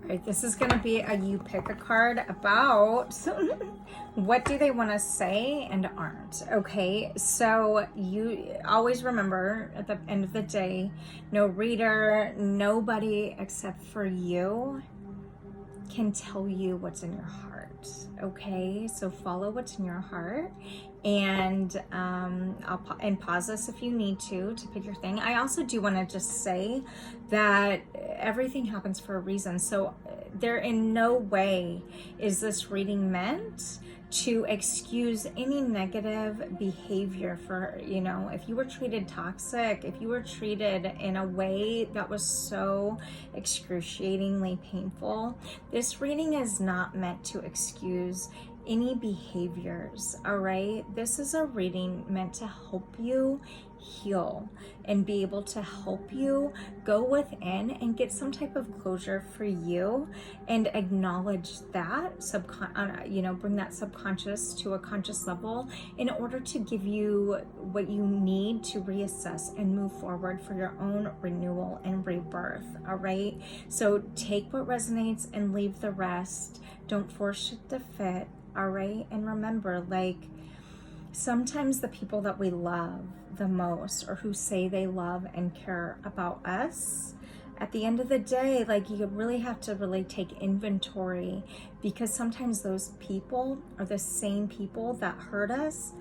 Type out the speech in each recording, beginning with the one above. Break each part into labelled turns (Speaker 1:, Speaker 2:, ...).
Speaker 1: right, this is going to be a you pick a card about what do they want to say and aren't. Okay, so you always remember at the end of the day, no reader, nobody except for you can tell you what's in your heart. Okay, so follow what's in your heart, and I'll pause this if you need to pick your thing. I also do want to just say that everything happens for a reason. So there in no way is this reading meant to excuse any negative behavior for, you know, if you were treated toxic, if you were treated in a way that was so excruciatingly painful. This reading is not meant to excuse any behaviors, all right? This is a reading meant to help you heal and be able to help you go within and get some type of closure for you and acknowledge that bring that subconscious to a conscious level in order to give you what you need to reassess and move forward for your own renewal and rebirth. All right, so take what resonates and leave the rest. Don't force it to fit. All right, and remember, like, sometimes the people that we love the most, or who say they love and care about us, at the end of the day, like, you really have to really take inventory, because sometimes those people are the same people that hurt us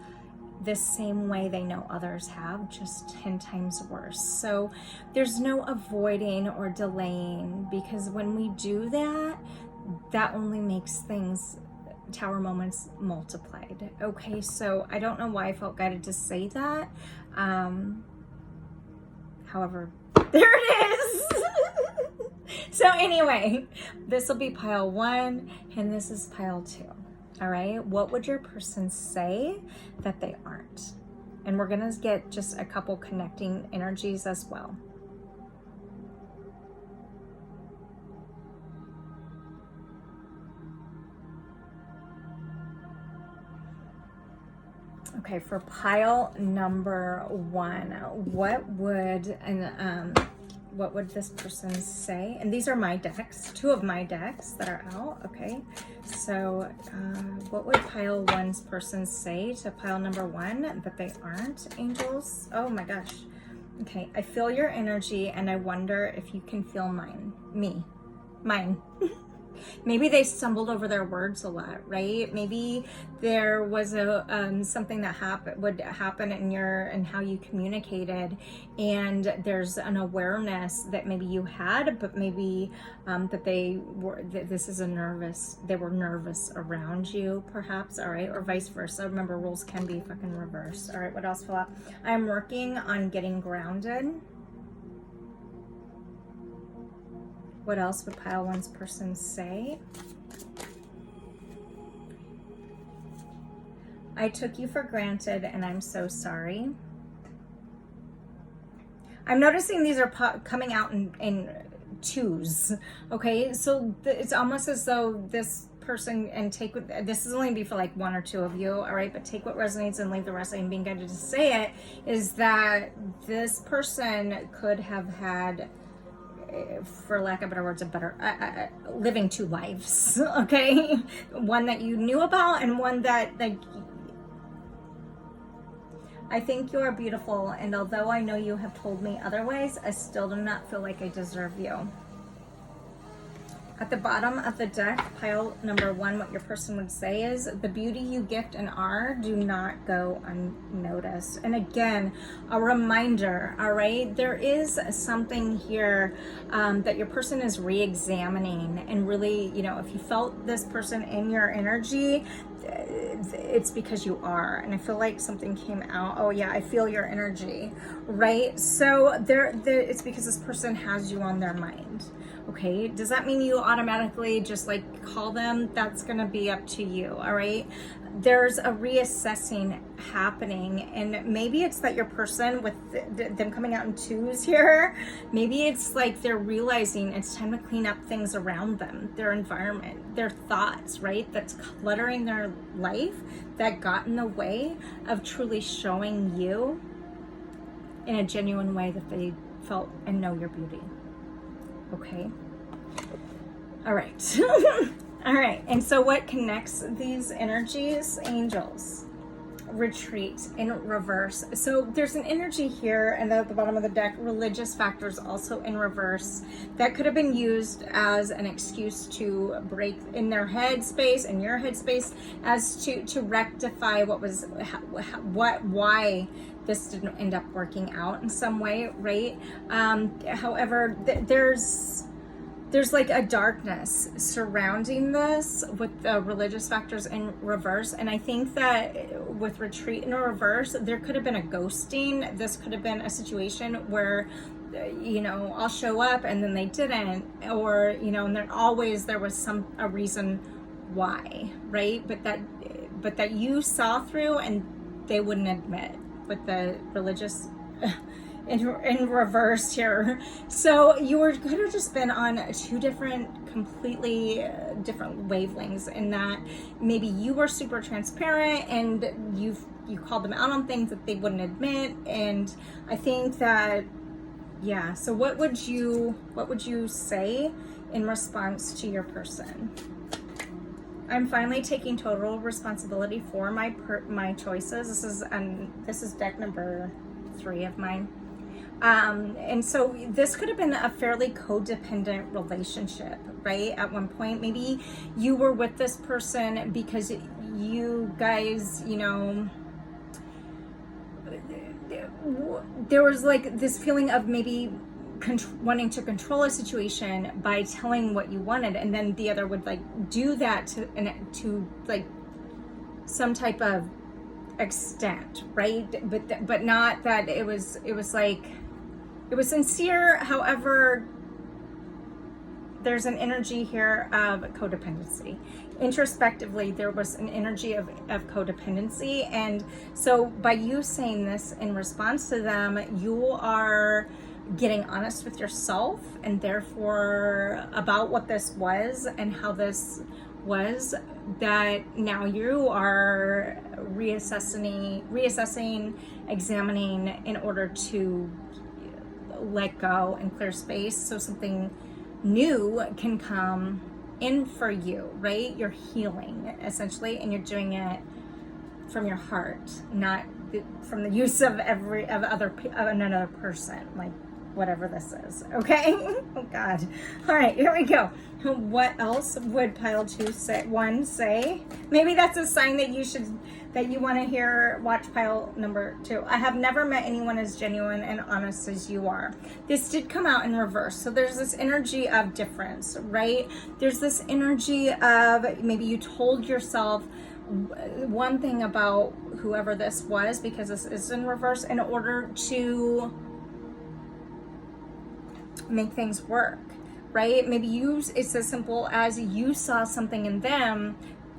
Speaker 1: the same way they know others have, just 10 times worse. So there's no avoiding or delaying, because when we do that, that only makes things, tower moments, multiplied. Okay, so I don't know why I felt guided to say that. However, there it is. So anyway, this will be pile 1 and this is pile 2. All right, what would your person say that they aren't? And we're gonna get just a couple connecting energies as well. Okay, for pile number 1, what would this person say? And these are my decks, 2 of my decks that are out. Okay, so what would pile 1's person say to pile number 1 that they aren't, angels? Oh my gosh. Okay, I feel your energy and I wonder if you can feel mine. Maybe they stumbled over their words a lot, right? Maybe there was a something that would happen in how you communicated, and there's an awareness that maybe you had, but maybe that they were nervous around you, perhaps. All right, or vice versa. Remember, rules can be fucking reversed. All right, what else fell out? I'm working on getting grounded. What else would pile 1's person say? I took you for granted and I'm so sorry. I'm noticing these are coming out in 2s. Okay, so it's almost as though this person, and this is only be for like 1 or 2 of you, all right, but take what resonates and leave the rest. I'm being guided to say it, is that this person could have had, for lack of better words, living 2 lives. Okay, one that you knew about and one that, like, I think you are beautiful, and although I know you have told me otherwise, I still do not feel like I deserve you. At the bottom of the deck, pile number 1, what your person would say is, the beauty you gift and are do not go unnoticed. And again, a reminder, all right, there is something here that your person is re-examining, and really, you know, if you felt this person in your energy, it's because you are. And I feel like something came out. Oh yeah, I feel your energy, right? So it's because this person has you on their mind. Okay, does that mean you automatically just like call them? That's gonna be up to you, all right? There's a reassessing happening, and maybe it's that your person, with them coming out in 2s here, maybe it's like they're realizing it's time to clean up things around them, their environment, their thoughts, right? That's cluttering their life, that got in the way of truly showing you in a genuine way that they felt and know your beauty. Okay, All right. All right. And so what connects these energies? Angels. Retreat in reverse. So there's an energy here, and at the bottom of the deck, religious factors also in reverse. That could have been used as an excuse to break in their headspace, in your headspace, as to rectify why this didn't end up working out in some way, right? However, there's like a darkness surrounding this with the religious factors in reverse. And I think that with retreat in reverse, there could have been a ghosting. This could have been a situation where, I'll show up and then they didn't, or, and then always there was a reason why, right? But that you saw through and they wouldn't admit with the religious in reverse here. So you could have just been on two completely different wavelengths, in that maybe you were super transparent and you called them out on things that they wouldn't admit. And I think that, yeah, so what would you say in response to your person? I'm finally taking total responsibility for my choices. This is deck number 3 of mine. And so this could have been a fairly codependent relationship, right? At one point, maybe you were with this person because you guys, there was like this feeling of maybe wanting to control a situation by telling what you wanted, and then the other would like do that to like some type of extent, right? But not that it was like it was sincere. However, there's an energy here of codependency. Introspectively, there was an energy of codependency. And so by you saying this in response to them, you are getting honest with yourself, and therefore about what this was and how this was, that now you are reassessing, examining in order to let go and clear space so something new can come in for you, right? You're healing essentially, and you're doing it from your heart, not from the use of another person, like whatever this is. Okay. Oh God. All right, here we go. What else would pile 2 say? Maybe that's a sign that you want to hear. Watch pile number 2. I have never met anyone as genuine and honest as you are. This did come out in reverse. So there's this energy of difference, right? There's this energy of maybe you told yourself one thing about whoever this was, because this is in reverse, in order to make things work, right? Maybe it's as simple as you saw something in them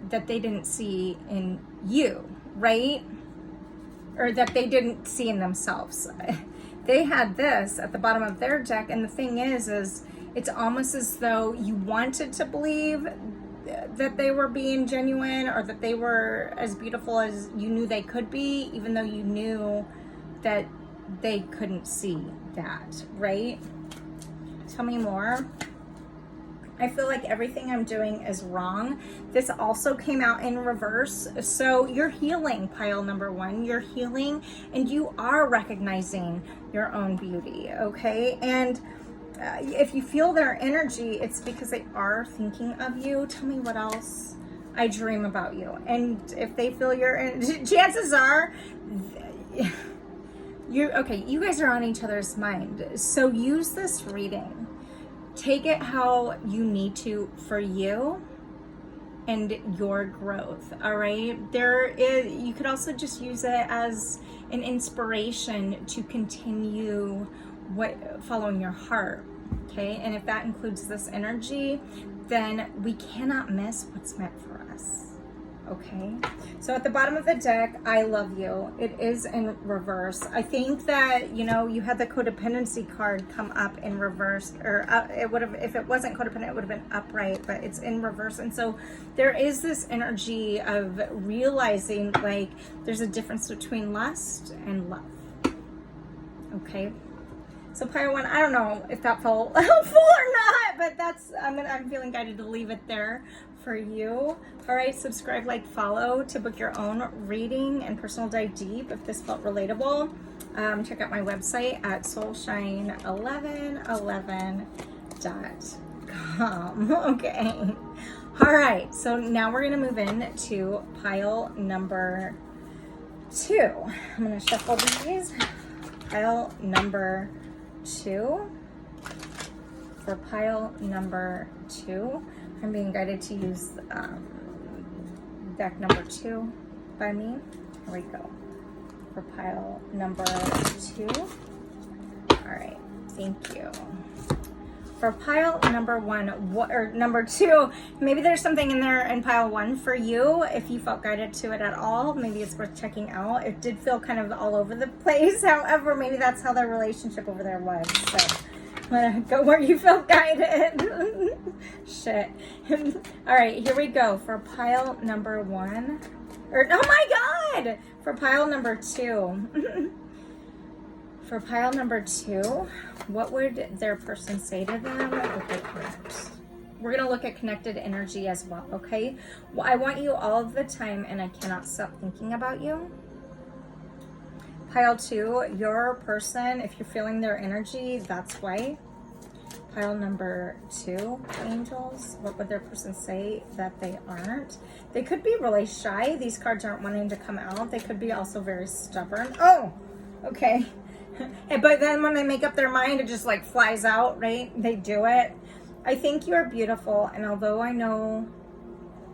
Speaker 1: that they didn't see in you, right? Or that they didn't see in themselves. They had this at the bottom of their deck, and the thing is it's almost as though you wanted to believe that they were being genuine, or that they were as beautiful as you knew they could be, even though you knew that they couldn't see that, right? Tell me more. I feel like everything I'm doing is wrong. This also came out in reverse. So you're healing, pile number 1. You're healing, and you are recognizing your own beauty, okay? And if you feel their energy, it's because they are thinking of you. Tell me what else. I dream about you. And if they feel your energy, chances are you guys are on each other's mind. So use this reading. Take it how you need to for you and your growth, all right? You could also just use it as an inspiration to continue following your heart, okay? And if that includes this energy, then we cannot miss what's meant for us. Okay, so at the bottom of the deck, I love you. It is in reverse. I think that, you had the codependency card come up in reverse, or it would have, if it wasn't codependent, it would have been upright, but it's in reverse. And so there is this energy of realizing like there's a difference between lust and love. Okay, So Pile 1, I don't know if that felt helpful or not, but that's, I'm feeling guided to leave it there for you. All right, subscribe, like, follow to book your own reading and personal dive deep if this felt relatable. Check out my website at soulshine1111.com. Okay. All right, so now we're gonna move in to pile number 2. I'm gonna shuffle these. Pile number 2. For pile number 2, I'm being guided to use deck number 2 by me. Here we go. For pile number 2. All right, thank you. For pile number 1, or number 2, maybe there's something in there in pile 1 for you. If you felt guided to it at all, maybe it's worth checking out. It did feel kind of all over the place. However, maybe that's how their relationship over there was. So I'm gonna go where you felt guided. Shit. All right, here we go. For pile number 1, or oh my God! For pile number 2. For pile number 2, what would their person say to them if they aren't? We're going to look at connected energy as well, okay? Well, I want you all of the time, and I cannot stop thinking about you. Pile 2, your person, if you're feeling their energy, that's why. Pile number 2, angels, what would their person say that they aren't? They could be really shy. These cards aren't wanting to come out. They could be also very stubborn. Oh, okay. But then when they make up their mind, it just like flies out, right? They do it. I think you're beautiful, and although I know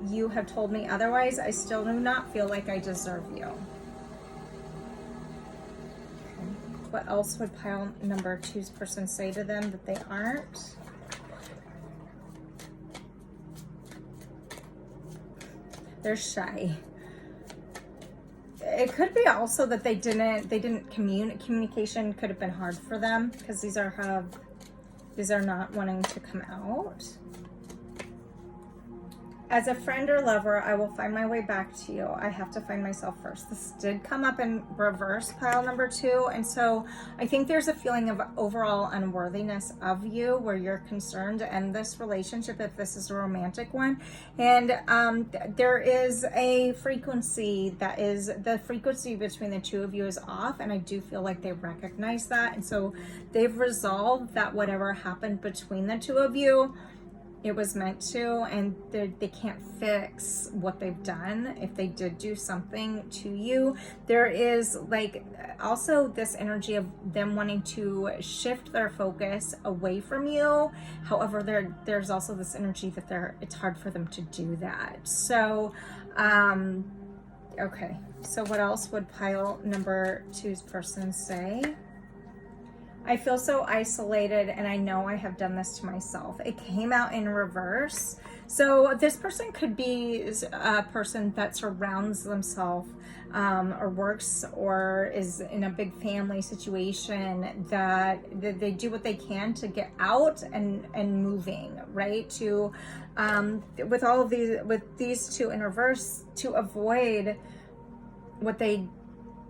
Speaker 1: you have told me otherwise, I still do not feel like I deserve you. Okay. What else would pile number 2's person say to them that they aren't? They're shy. It could be also that they didn't communication could have been hard for them, because these are not wanting to come out. As a friend or lover, I will find my way back to you. I have to find myself first. This did come up in reverse, pile number 2. And so I think there's a feeling of overall unworthiness of you where you're concerned to end this relationship if this is a romantic one. And there is a frequency that is, the frequency between the two of you is off. And I do feel like they recognize that. And so they've resolved that whatever happened between the two of you, it was meant to, and they can't fix what they've done if they did do something to you. There is like also this energy of them wanting to shift their focus away from you. However, there's also this energy that it's hard for them to do that. So, okay. So what else would pile number 2's person say? I feel so isolated, and I know I have done this to myself. It came out in reverse. So this person could be a person that surrounds themselves or works or is in a big family situation that they do what they can to get out and moving, right? To with all of these 2 in reverse, to avoid what they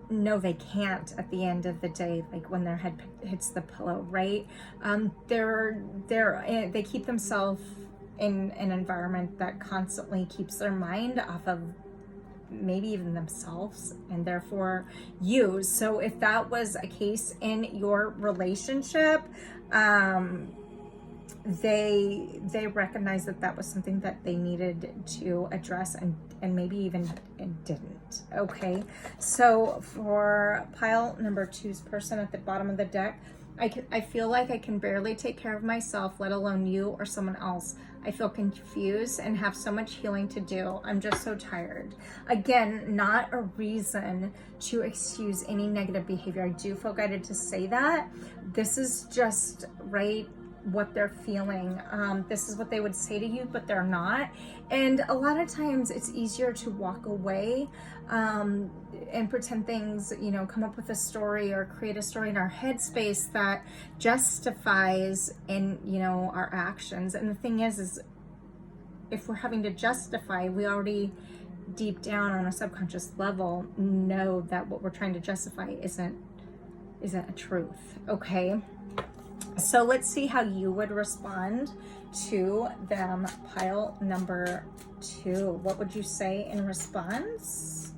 Speaker 1: know they can't at the end of the day, like when their head hits the pillow, right? They keep themselves in an environment that constantly keeps their mind off of maybe even themselves and therefore you. So if that was a case in your relationship, they recognize that was something that they needed to address and maybe even didn't. Okay, so for pile number 2's person at the bottom of the deck, I feel like I can barely take care of myself, let alone you or someone else. I feel confused and have so much healing to do. I'm just so tired. Again, not a reason to excuse any negative behavior. I do feel guided to say that. This is just, right, what they're feeling. This is what they would say to you, but they're not. And a lot of times it's easier to walk away and pretend things, come up with a story or create a story in our headspace that justifies our actions. And the thing is if we're having to justify, we already deep down on a subconscious level know that what we're trying to justify isn't a truth. Okay. So let's see how you would respond to them. Pile number 2. What would you say in response?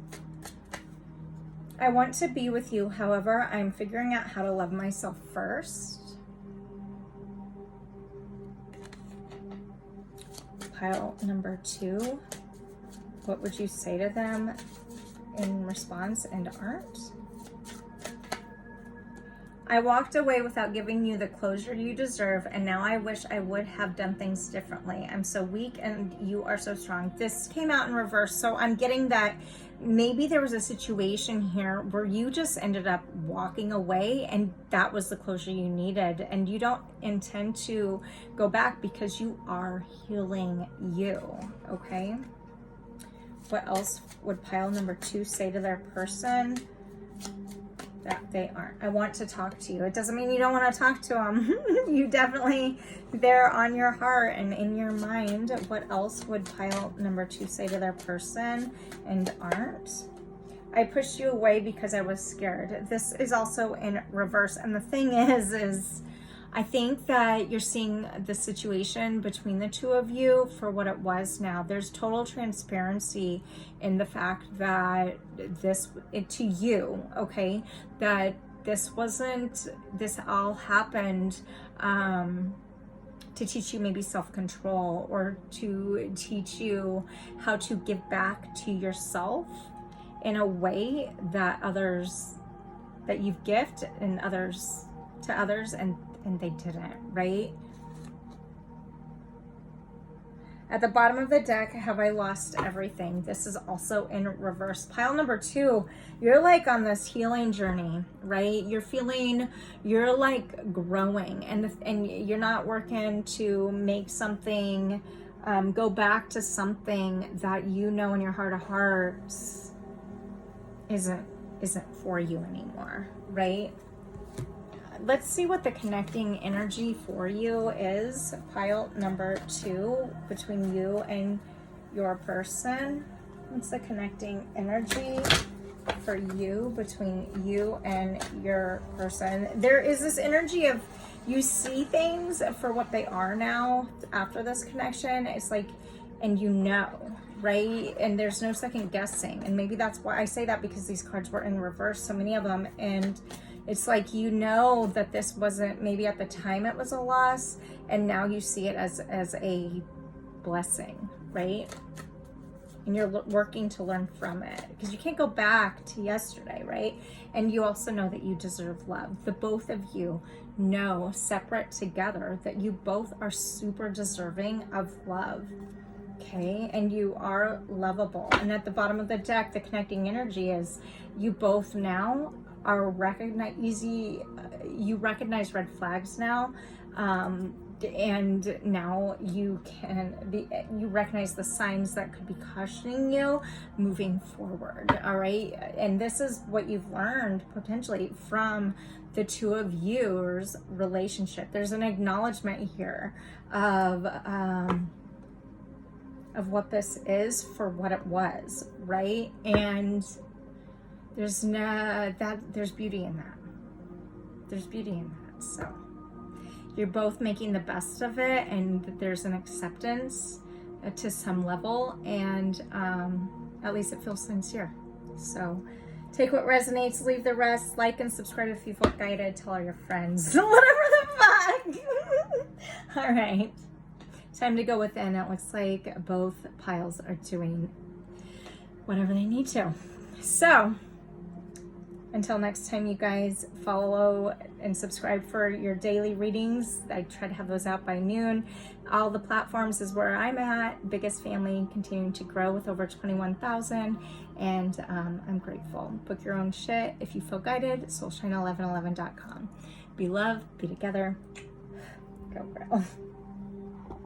Speaker 1: I want to be with you. However, I'm figuring out how to love myself first. Pile number 2. What would you say to them in response and aren't? I walked away without giving you the closure you deserve, and now I wish I would have done things differently. I'm so weak and you are so strong. This came out in reverse, so I'm getting that maybe there was a situation here where you just ended up walking away and that was the closure you needed, and you don't intend to go back because you are healing you, okay? What else would pile number 2 say to their person? That they aren't. I want to talk to you. It doesn't mean you don't want to talk to them. You definitely, they're on your heart and in your mind. What else would pile number 2 say to their person and aren't? I pushed you away because I was scared. This is also in reverse. And the thing is I think that you're seeing the situation between the two of you for what it was now. There's total transparency in the fact that to you, okay, that this all happened to teach you maybe self-control, or to teach you how to give back to yourself in a way that you've gifted and to others and they didn't, right? At the bottom of the deck, have I lost everything? This is also in reverse. Pile number 2, you're like on this healing journey, right? You're like growing, and you're not working to make something, go back to something that you know in your heart of hearts isn't for you anymore, right? Let's see what the connecting energy for you is. Pile number 2, between you and your person. What's the connecting energy for you, between you and your person? There is this energy of you see things for what they are now after this connection. It's like, and you know, right? And there's no second guessing. And maybe that's why I say that, because these cards were in reverse, so many of them. And it's like, you know that this wasn't, maybe at the time it was a loss, and now you see it as a blessing, right? And you're working to learn from it, because you can't go back to yesterday, right? And you also know that you deserve love. The both of you know, separate together, that you both are super deserving of love, okay? And you are lovable. And at the bottom of the deck, the connecting energy is you both now are you recognize red flags now, and now you recognize the signs that could be cautioning you moving forward. All right, and this is what you've learned potentially from the two of yours relationship. There's an acknowledgement here of what this is for what it was, right? And there's beauty in that. There's beauty in that. So you're both making the best of it, and there's an acceptance to some level, and at least it feels sincere. So take what resonates, leave the rest. Like and subscribe if you felt guided. Tell all your friends. Whatever the fuck. All right. Time to go within. It looks like both piles are doing whatever they need to. So until next time, you guys, follow and subscribe for your daily readings. I try to have those out by noon. All the platforms is where I'm at. Biggest family, continuing to grow with over 21,000. And I'm grateful. Book your own shit if you feel guided. soulshine1111.com. Be loved, be together. Go girl.